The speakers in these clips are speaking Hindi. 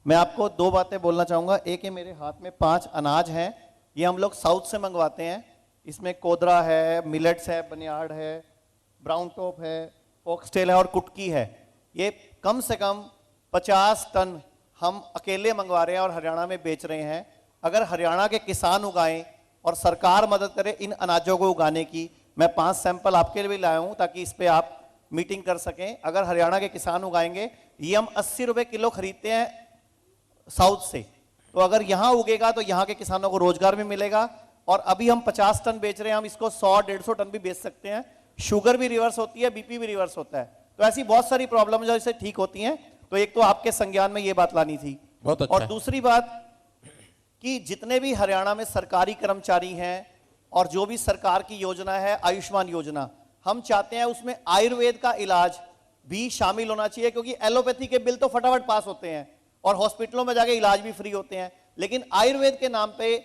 मैं आपको दो बातें बोलना चाहूँगा। एक है, मेरे हाथ में 5 अनाज हैं, ये हम लोग साउथ से मंगवाते हैं। इसमें कोदरा है, मिलेट्स है, बनियाड़ है, ब्राउन टॉप है, फॉक्सटेल है और कुटकी है। ये कम से कम 50 टन हम अकेले मंगवा रहे हैं और हरियाणा में बेच रहे हैं। अगर हरियाणा के किसान उगाएं और सरकार मदद करे इन अनाजों को उगाने की, मैं 5 सैंपल आपके लिए भी लाया हूं ताकि इस पे आप मीटिंग कर सकें। अगर हरियाणा के किसान उगाएंगे, ये हम 80 रुपए किलो खरीदते हैं साउथ से, तो अगर यहां उगेगा तो यहां के किसानों को रोजगार भी मिलेगा। और अभी हम 50 टन बेच रहे हैं, हम इसको 100-150 टन भी बेच सकते हैं। शुगर भी रिवर्स होती है, बीपी भी रिवर्स होता है। तो ऐसी बहुत सारी प्रॉब्लम जो इससे ठीक होती हैं। तो एक तो आपके संज्ञान में ये बात लानी थी। बहुत अच्छा। और दूसरी बात कि जितने भी हरियाणा में सरकारी कर्मचारी हैं और जो भी सरकार की योजना है आयुष्मान योजना, हम चाहते हैं उसमें आयुर्वेद का इलाज भी शामिल होना चाहिए, क्योंकि एलोपैथी के बिल तो फटाफट पास होते हैं और हॉस्पिटलों में जाके इलाज भी फ्री होते हैं। लेकिन आयुर्वेद के नाम पे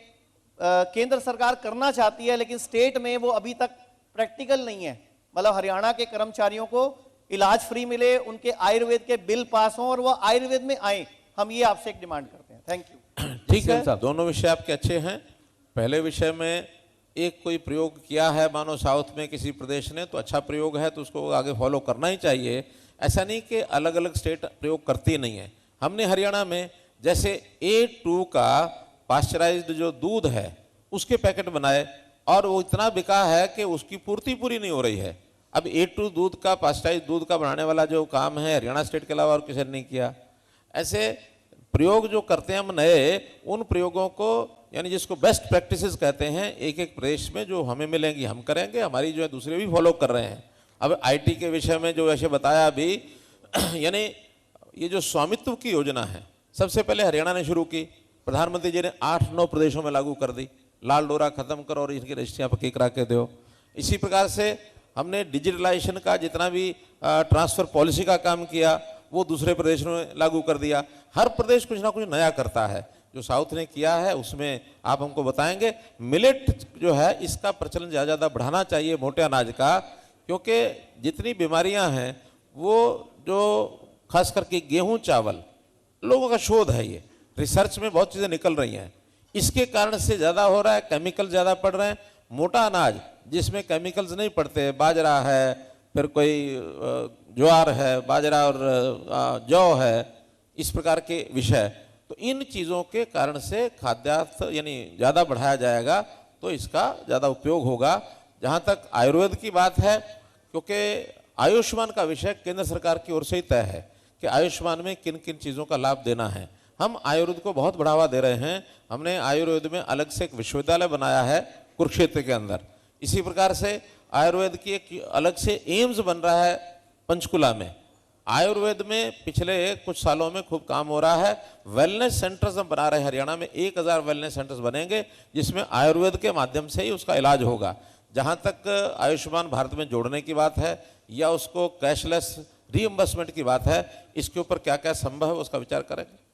केंद्र सरकार करना चाहती है, लेकिन स्टेट में वो अभी तक प्रैक्टिकल नहीं है। मतलब हरियाणा के कर्मचारियों को इलाज फ्री मिले, उनके आयुर्वेद के बिल पास हों और वो आयुर्वेद में आए। हम ये आपसे एक डिमांड करते हैं। Thank you. ठीक है, दोनों विषय आपके अच्छे हैं। पहले विषय में एक कोई प्रयोग किया है मानो साउथ में किसी प्रदेश ने, तो अच्छा प्रयोग है तो उसको आगे फॉलो करना ही चाहिए। ऐसा नहीं कि अलग अलग स्टेट प्रयोग करती नहीं है। हमने हरियाणा में जैसे A2 का पास्चराइज्ड जो दूध है उसके पैकेट बनाए और वो इतना बिका है कि उसकी पूर्ति पूरी नहीं हो रही है। अब A2 दूध का, पास्चराइज्ड दूध का बनाने वाला जो काम है हरियाणा स्टेट के अलावा और किसी ने नहीं किया। ऐसे प्रयोग जो करते हैं हम नए, उन प्रयोगों को यानी जिसको बेस्ट प्रैक्टिसेस कहते हैं, एक एक प्रदेश में जो हमें मिलेंगी हम करेंगे, हमारी जो है दूसरे भी फॉलो कर रहे हैं। अब IT के विषय में जो ऐसे बताया अभी यानी ये जो स्वामित्व की योजना है सबसे पहले हरियाणा ने शुरू की, प्रधानमंत्री जी ने 8-9 प्रदेशों में लागू कर दी। लाल डोरा खत्म करो और इनकी रजिस्ट्रियाँ पक्की करा के दो। इसी प्रकार से हमने डिजिटलाइजेशन का जितना भी ट्रांसफर पॉलिसी का काम किया वो दूसरे प्रदेशों में लागू कर दिया। हर प्रदेश कुछ ना कुछ नया करता है। जो साउथ ने किया है उसमें आप हमको बताएंगे। मिलेट जो है इसका प्रचलन ज़्यादा बढ़ाना चाहिए, मोटे अनाज का, क्योंकि जितनी बीमारियां हैं वो जो खास करके गेहूं चावल, लोगों का शोध है, ये रिसर्च में बहुत चीज़ें निकल रही हैं, इसके कारण से ज़्यादा हो रहा है। केमिकल ज़्यादा पड़ रहे हैं। मोटा अनाज जिसमें केमिकल्स नहीं पड़ते, बाजरा है, फिर कोई ज्वार है, बाजरा और जौ है, इस प्रकार के विषय, तो इन चीज़ों के कारण से खाद्यार्थ यानी ज़्यादा बढ़ाया जाएगा तो इसका ज़्यादा उपयोग होगा। जहाँ तक आयुर्वेद की बात है, क्योंकि आयुष्मान का विषय केंद्र सरकार की ओर से ही तय है कि आयुष्मान में किन किन चीज़ों का लाभ देना है। हम आयुर्वेद को बहुत बढ़ावा दे रहे हैं। हमने आयुर्वेद में अलग से एक विश्वविद्यालय बनाया है कुरुक्षेत्र के अंदर। इसी प्रकार से आयुर्वेद की एक अलग से एम्स बन रहा है पंचकुला में। आयुर्वेद में पिछले कुछ सालों में खूब काम हो रहा है। वेलनेस सेंटर्स हम बना रहे हैं। हरियाणा में 1000 वेलनेस सेंटर्स बनेंगे जिसमें आयुर्वेद के माध्यम से ही उसका इलाज होगा। जहाँ तक आयुष्मान भारत में जोड़ने की बात है या उसको कैशलेस रीइंबर्समेंट की बात है, इसके ऊपर क्या क्या संभव है उसका विचार करेंगे।